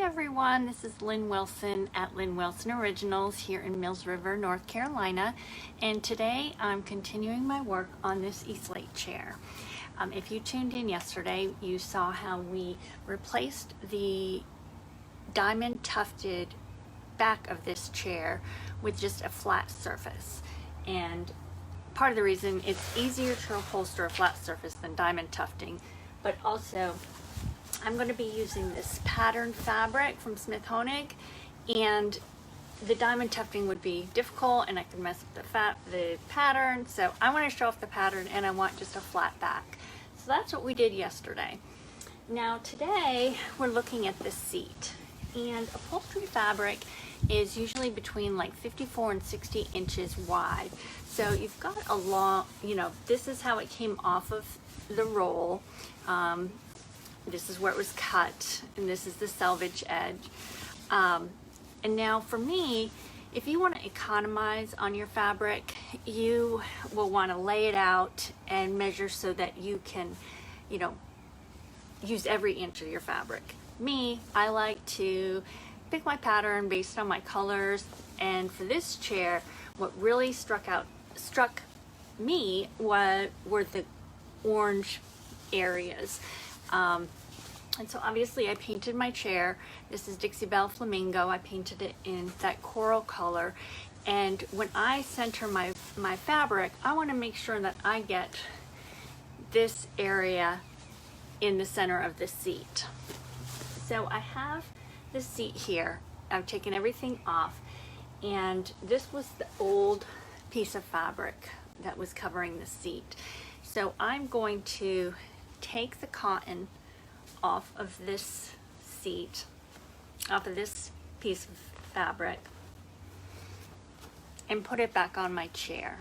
everyone, this is Lynn Wilson at Lynn Wilson Originals here in Mills River, North Carolina, and today I'm continuing my work on this Eastlake chair. If you tuned in yesterday, you saw how we replaced the diamond tufted back of this chair with just a flat surface, and part of the reason it's easier to upholster a flat surface than diamond tufting, but also I'm going to be using this pattern fabric from Smith Honig, and the diamond tufting would be difficult and I could mess up the pattern, so I want to show off the pattern and I want just a flat back. So that's what we did yesterday. Now today we're looking at this seat, and upholstery fabric is usually between like 54 and 60 inches wide. So you've got a long, this is how it came off of the roll. This is where it was cut, and this is the selvage edge. And now for me, if you want to economize on your fabric, you will want to lay it out and measure so that you can, use every inch of your fabric. Me, I like to pick my pattern based on my colors, and for this chair, what really struck me were the orange areas. And so obviously I painted my chair. This is Dixie Belle Flamingo. I painted it in that coral color. And when I center my fabric, I want to make sure that I get this area in the center of the seat. So I have the seat here. I've taken everything off, and this was the old piece of fabric that was covering the seat. So I'm going to take the cotton off of this seat, off of this piece of fabric, and put it back on my chair.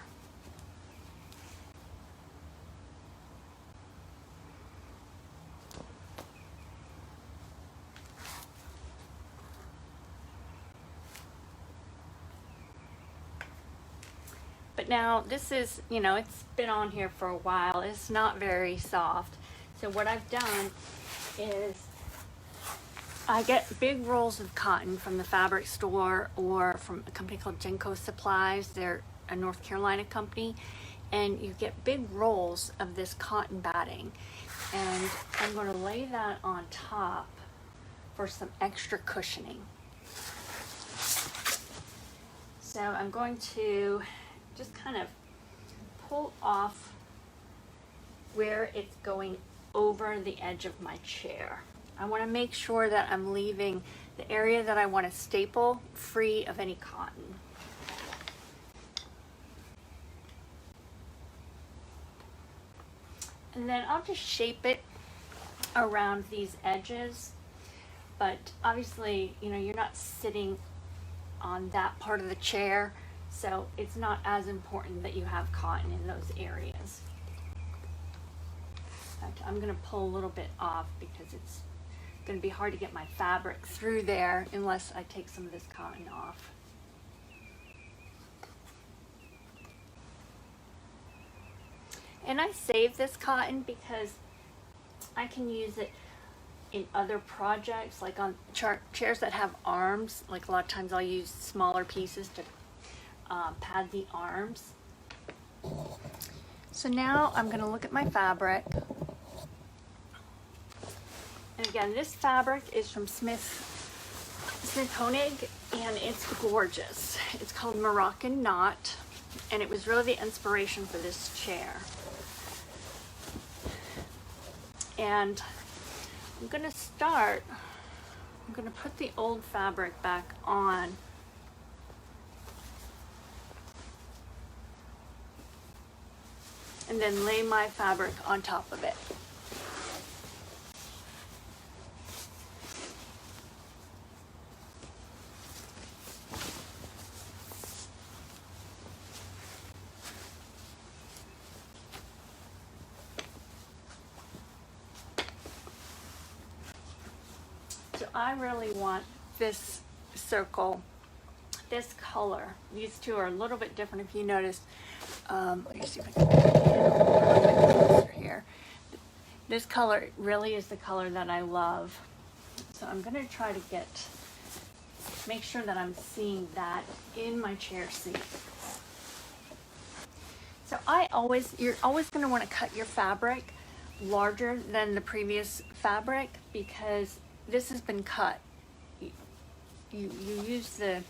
But now this is, it's been on here for a while. It's not very soft. So what I've done is I get big rolls of cotton from the fabric store or from a company called Genco Supplies. They're a North Carolina company, and you get big rolls of this cotton batting, and I'm going to lay that on top for some extra cushioning. So I'm going to just kind of pull off where it's going over the edge of my chair. I want to make sure that I'm leaving the area that I want to staple free of any cotton. And then I'll just shape it around these edges, but obviously, you're not sitting on that part of the chair, so it's not as important that you have cotton in those areas. I'm going to pull a little bit off because it's going to be hard to get my fabric through there unless I take some of this cotton off. And I save this cotton because I can use it in other projects, like on chairs that have arms. Like a lot of times I'll use smaller pieces to pad the arms. So now I'm going to look at my fabric. And again, this fabric is from Smith Honig, and it's gorgeous. It's called Moroccan Knot, and it was really the inspiration for this chair. And I'm going to put the old fabric back on. And then lay my fabric on top of it. So I really want this circle, this color. These two are a little bit different if you notice. Let me see if I can get a little bit closer here. This color really is the color that I love. So I'm going to try to make sure that I'm seeing that in my chair seat. So you're always going to want to cut your fabric larger than the previous fabric because this has been cut. You use the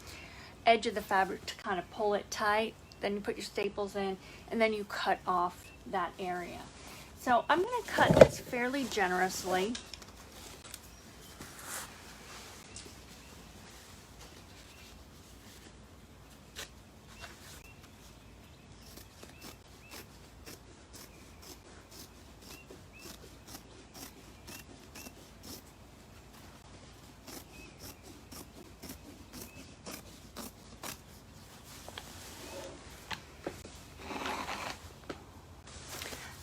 edge of the fabric to kind of pull it tight, then you put your staples in, and then you cut off that area. So I'm going to cut this fairly generously.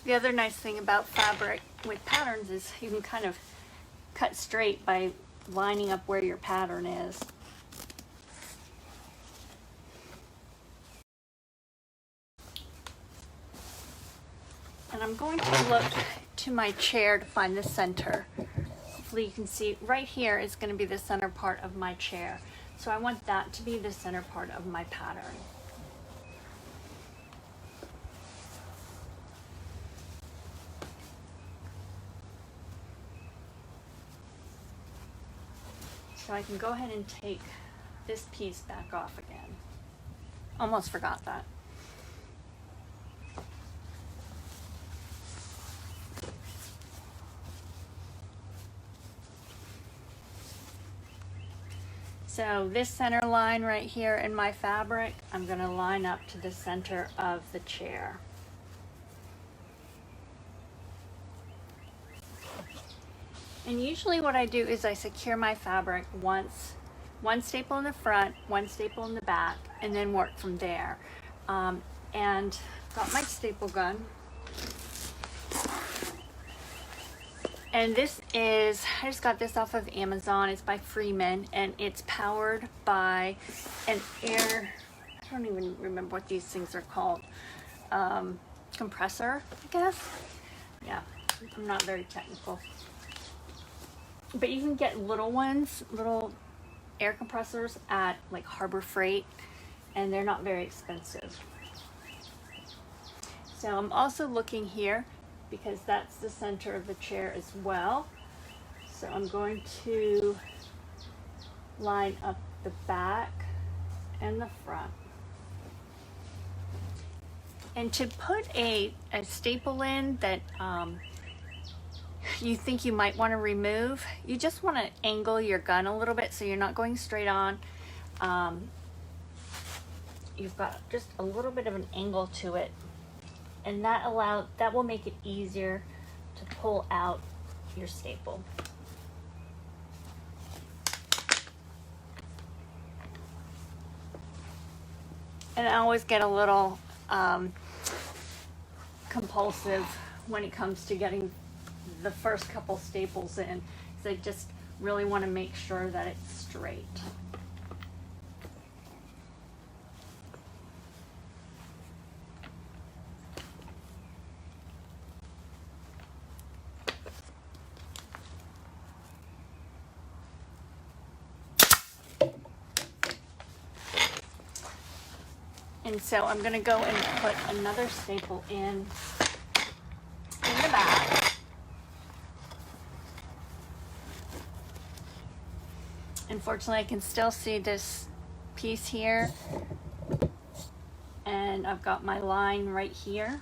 The other nice thing about fabric with patterns is you can kind of cut straight by lining up where your pattern is. And I'm going to look to my chair to find the center. Hopefully you can see right here is going to be the center part of my chair. So I want that to be the center part of my pattern. So I can go ahead and take this piece back off again. Almost forgot that. So this center line right here in my fabric, I'm going to line up to the center of the chair. And usually what I do is I secure my fabric once, one staple in the front, one staple in the back, and then work from there. And got my staple gun. And this is, I just got this off of Amazon. It's by Freeman, and it's powered by an air, I don't even remember what these things are called. Compressor, I guess. Yeah, I'm not very technical. But you can get little ones, little air compressors at like Harbor Freight, and they're not very expensive. So I'm also looking here because that's the center of the chair as well. So I'm going to line up the back and the front. And to put a staple in that you think you might want to remove, you just want to angle your gun a little bit so you're not going straight on. You've got just a little bit of an angle to it, and that will make it easier to pull out your staple. And I always get a little compulsive when it comes to getting the first couple staples in, because I just really want to make sure that it's straight. And so I'm going to go and put another staple in the back. Unfortunately, I can still see this piece here, and I've got my line right here.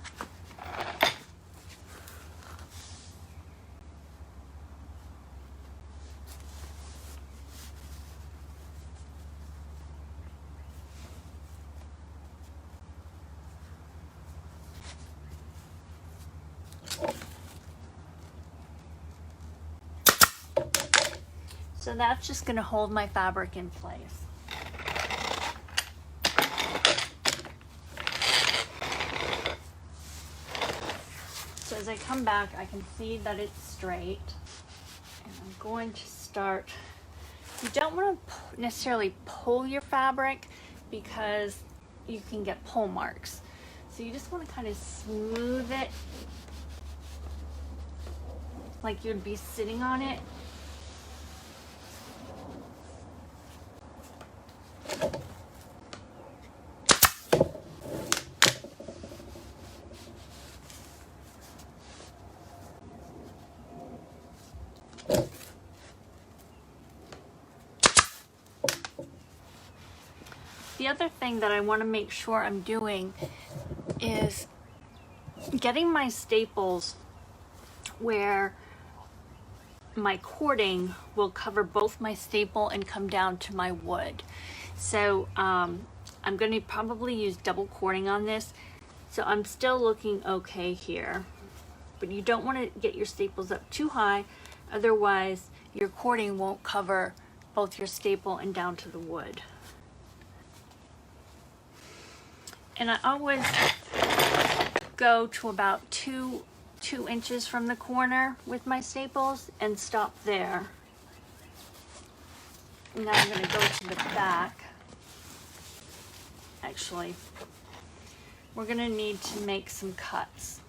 So that's just going to hold my fabric in place. So as I come back, I can see that it's straight. And I'm going to start, you don't want to necessarily pull your fabric because you can get pull marks. So you just want to kind of smooth it like you'd be sitting on it. the other thing that I want to make sure I'm doing is getting my staples where my cording will cover both my staple and come down to my wood. So I'm going to probably use double cording on this. So I'm still looking okay here, but you don't want to get your staples up too high, otherwise your cording won't cover both your staple and down to the wood. And I always go to about two inches from the corner with my staples and stop there. Now I'm going to go to the back. Actually, we're going to need to make some cuts.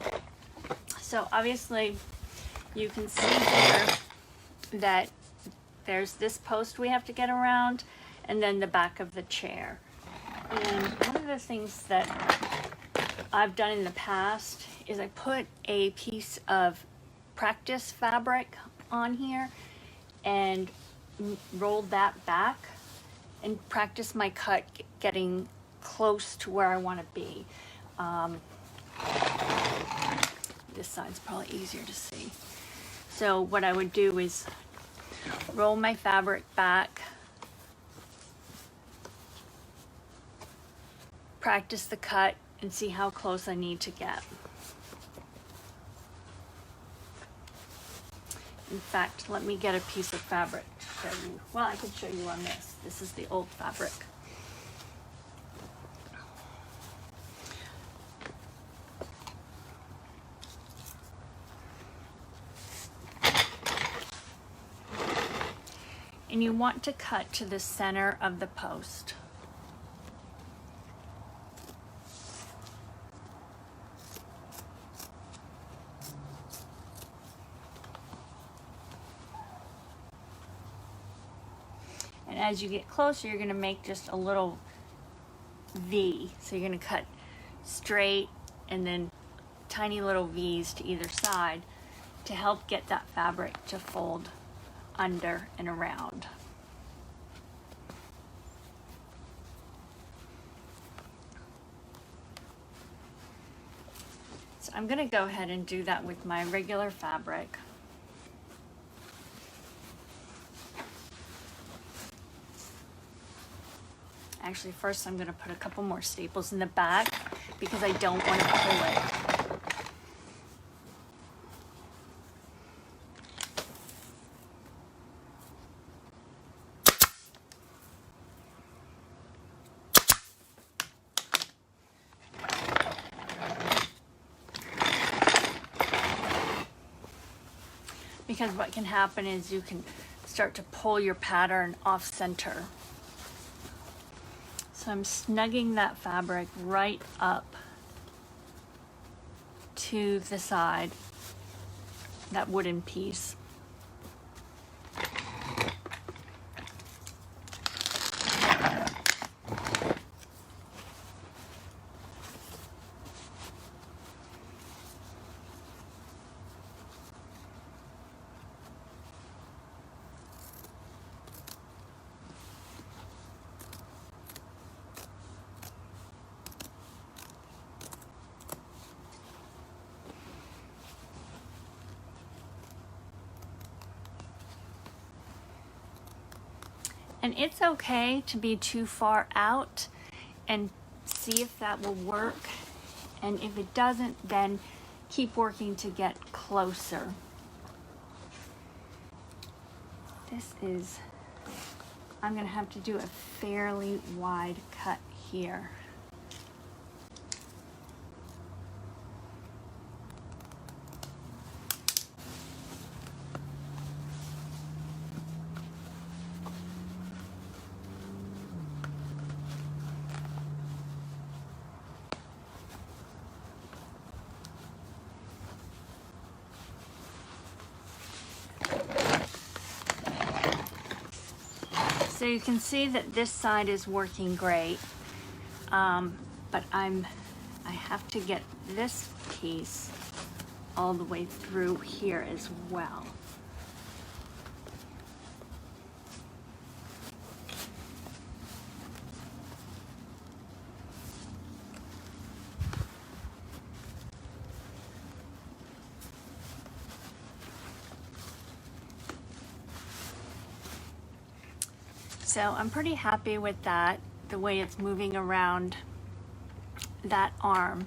So obviously you can see here that there's this post we have to get around, and then the back of the chair. And one of the things that I've done in the past is I put a piece of practice fabric on here and rolled that back and practice my cut getting close to where I want to be. This side's probably easier to see. So what I would do is roll my fabric back, practice the cut, and see how close I need to get. In fact, let me get a piece of fabric to show you. Well, I can show you on this. This is the old fabric. And you want to cut to the center of the post. And as you get closer, you're going to make just a little V. So you're going to cut straight and then tiny little V's to either side to help get that fabric to fold under and around. So I'm going to go ahead and do that with my regular fabric. Actually, first I'm going to put a couple more staples in the back because I don't want to pull it. Because what can happen is you can start to pull your pattern off center. So I'm snugging that fabric right up to the side, that wooden piece. And it's okay to be too far out and see if that will work. And if it doesn't, then keep working to get closer. I'm gonna have to do a fairly wide cut here. So you can see that this side is working great, but I have to get this piece all the way through here as well. So I'm pretty happy with that, the way it's moving around that arm.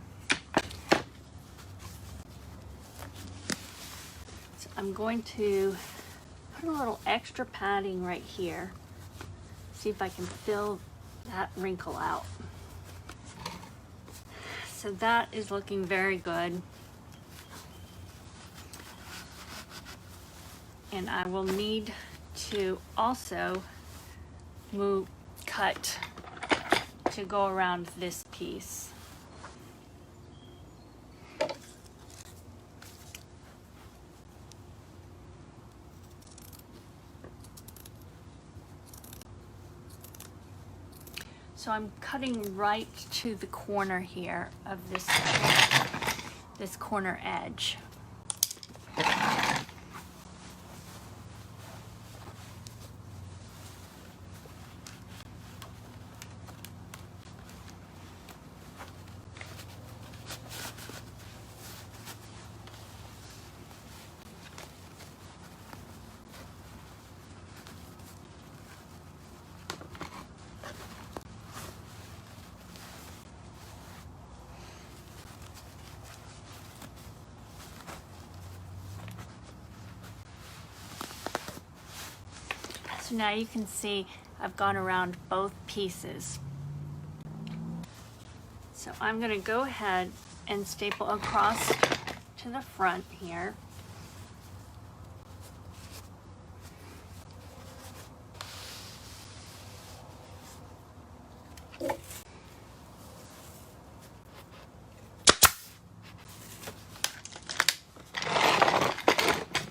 So I'm going to put a little extra padding right here. See if I can fill that wrinkle out. So that is looking very good. And I will need to also cut to go around this piece. So I'm cutting right to the corner here of this corner edge. So now you can see I've gone around both pieces. So I'm going to go ahead and staple across to the front here.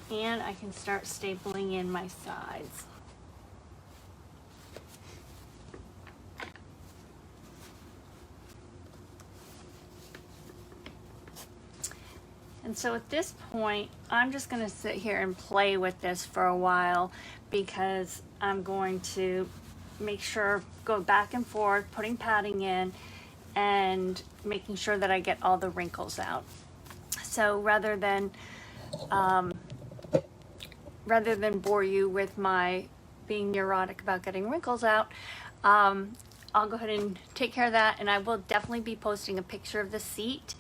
And I can start stapling in my sides. And so at this point, I'm just going to sit here and play with this for a while, because I'm going to make sure, go back and forth, putting padding in and making sure that I get all the wrinkles out. So rather than bore you with my being neurotic about getting wrinkles out, I'll go ahead and take care of that, and I will definitely be posting a picture of the seat.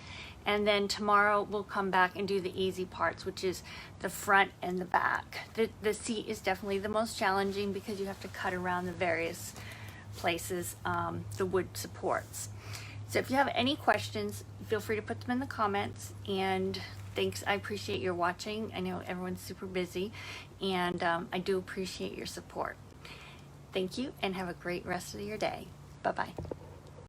And then tomorrow we'll come back and do the easy parts, which is the front and the back. The seat is definitely the most challenging because you have to cut around the various places the wood supports. So if you have any questions, feel free to put them in the comments. And thanks, I appreciate your watching. I know everyone's super busy, and I do appreciate your support. Thank you, and have a great rest of your day. Bye-bye.